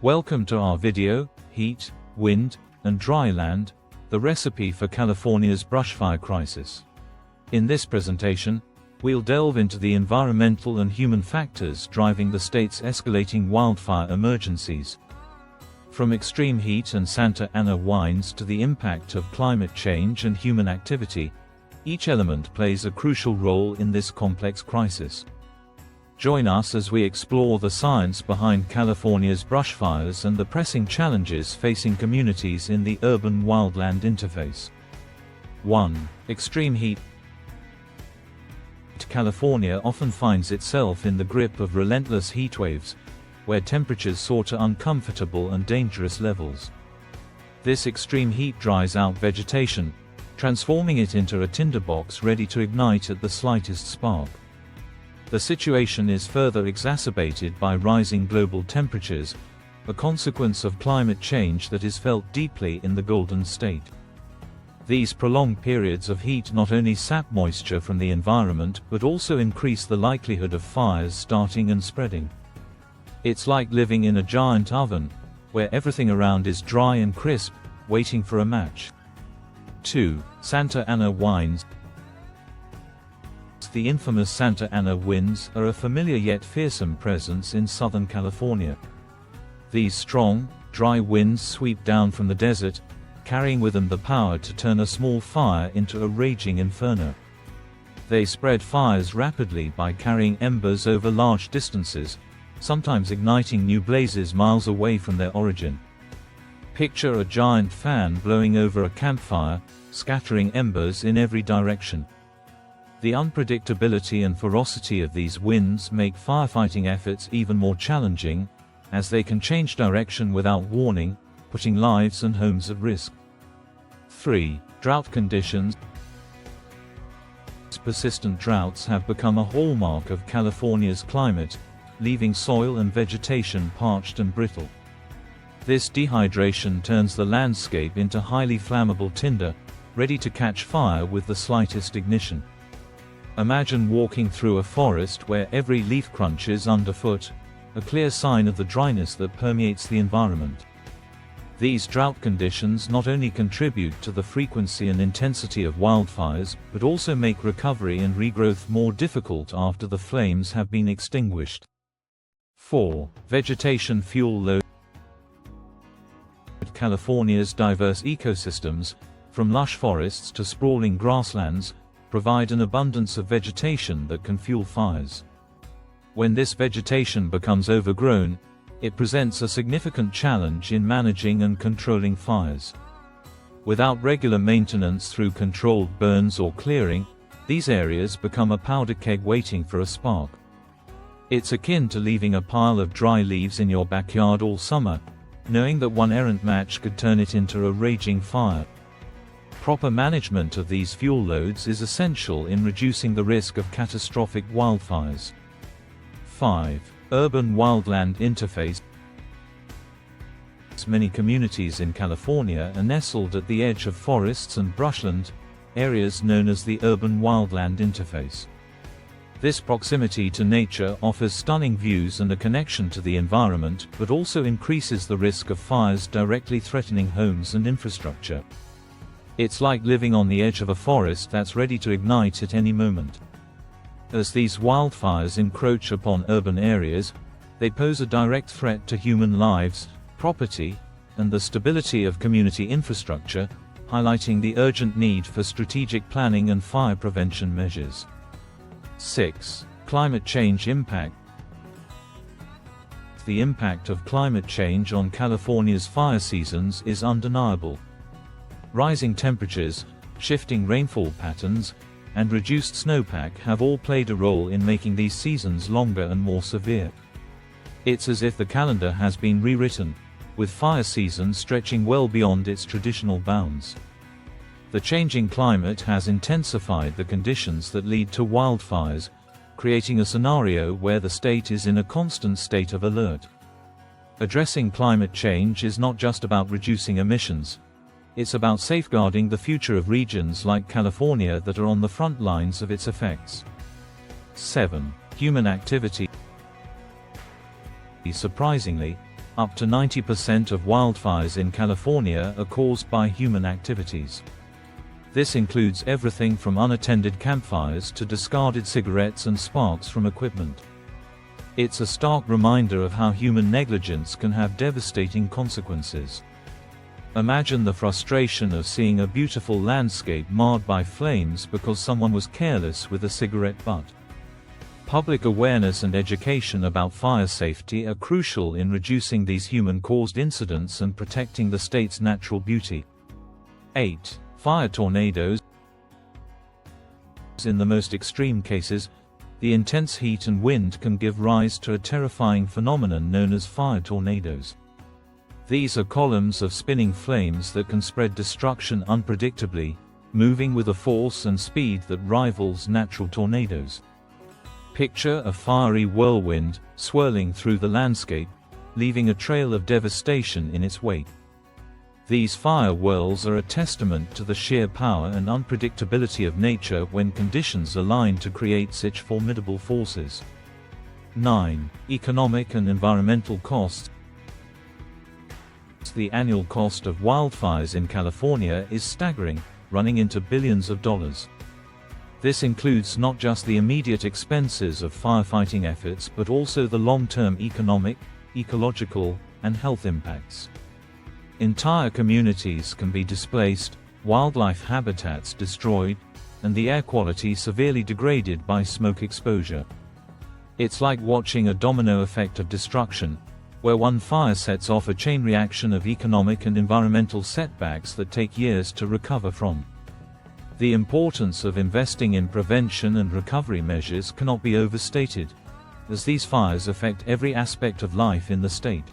Welcome to our video, Heat, Wind, and Dry Land, the recipe for California's brushfire crisis. In this presentation, we'll delve into the environmental and human factors driving the state's escalating wildfire emergencies. From extreme heat and Santa Ana winds to the impact of climate change and human activity, each element plays a crucial role in this complex crisis. Join us as we explore the science behind California's brushfires and the pressing challenges facing communities in the urban-wildland interface. 1. Extreme heat. California often finds itself in the grip of relentless heatwaves, where temperatures soar to uncomfortable and dangerous levels. This extreme heat dries out vegetation, transforming it into a tinderbox ready to ignite at the slightest spark. The situation is further exacerbated by rising global temperatures, a consequence of climate change that is felt deeply in the Golden State. These prolonged periods of heat not only sap moisture from the environment but also increase the likelihood of fires starting and spreading. It's like living in a giant oven, where everything around is dry and crisp, waiting for a match. 2. Santa Ana winds. The infamous Santa Ana winds are a familiar yet fearsome presence in Southern California. These strong, dry winds sweep down from the desert, carrying with them the power to turn a small fire into a raging inferno. They spread fires rapidly by carrying embers over large distances, sometimes igniting new blazes miles away from their origin. Picture a giant fan blowing over a campfire, scattering embers in every direction. The unpredictability and ferocity of these winds make firefighting efforts even more challenging, as they can change direction without warning, putting lives and homes at risk. 3. Drought conditions. Persistent droughts have become a hallmark of California's climate, leaving soil and vegetation parched and brittle. This dehydration turns the landscape into highly flammable tinder, ready to catch fire with the slightest ignition. Imagine walking through a forest where every leaf crunches underfoot, a clear sign of the dryness that permeates the environment. These drought conditions not only contribute to the frequency and intensity of wildfires, but also make recovery and regrowth more difficult after the flames have been extinguished. 4. Vegetation fuel load. California's diverse ecosystems, from lush forests to sprawling grasslands, provide an abundance of vegetation that can fuel fires. When this vegetation becomes overgrown, it presents a significant challenge in managing and controlling fires. Without regular maintenance through controlled burns or clearing, these areas become a powder keg waiting for a spark. It's akin to leaving a pile of dry leaves in your backyard all summer, knowing that one errant match could turn it into a raging fire. Proper management of these fuel loads is essential in reducing the risk of catastrophic wildfires. 5. Urban-wildland interface. Many communities in California are nestled at the edge of forests and brushland, areas known as the urban-wildland interface. This proximity to nature offers stunning views and a connection to the environment, but also increases the risk of fires directly threatening homes and infrastructure. It's like living on the edge of a forest that's ready to ignite at any moment. As these wildfires encroach upon urban areas, they pose a direct threat to human lives, property, and the stability of community infrastructure, highlighting the urgent need for strategic planning and fire prevention measures. 6. Climate change impact. The impact of climate change on California's fire seasons is undeniable. Rising temperatures, shifting rainfall patterns, and reduced snowpack have all played a role in making these seasons longer and more severe. It's as if the calendar has been rewritten, with fire season stretching well beyond its traditional bounds. The changing climate has intensified the conditions that lead to wildfires, creating a scenario where the state is in a constant state of alert. Addressing climate change is not just about reducing emissions. It's about safeguarding the future of regions like California that are on the front lines of its effects. 7. Human activity. Surprisingly, Up to 90% of wildfires in California are caused by human activities. This includes everything from unattended campfires to discarded cigarettes and sparks from equipment. It's a stark reminder of how human negligence can have devastating consequences. Imagine the frustration of seeing a beautiful landscape marred by flames because someone was careless with a cigarette butt. Public awareness and education about fire safety are crucial in reducing these human-caused incidents and protecting the state's natural beauty. 8. Fire tornadoes. In the most extreme cases, the intense heat and wind can give rise to a terrifying phenomenon known as fire tornadoes. These are columns of spinning flames that can spread destruction unpredictably, moving with a force and speed that rivals natural tornadoes. Picture a fiery whirlwind, swirling through the landscape, leaving a trail of devastation in its wake. These fire whirls are a testament to the sheer power and unpredictability of nature when conditions align to create such formidable forces. 9. Economic and environmental costs. The annual cost of wildfires in California is staggering, running into billions of dollars. This includes not just the immediate expenses of firefighting efforts but also the long-term economic, ecological, and health impacts. Entire communities can be displaced, wildlife habitats destroyed, and the air quality severely degraded by smoke exposure. It's like watching a domino effect of destruction, where one fire sets off a chain reaction of economic and environmental setbacks that take years to recover from. The importance of investing in prevention and recovery measures cannot be overstated, as these fires affect every aspect of life in the state.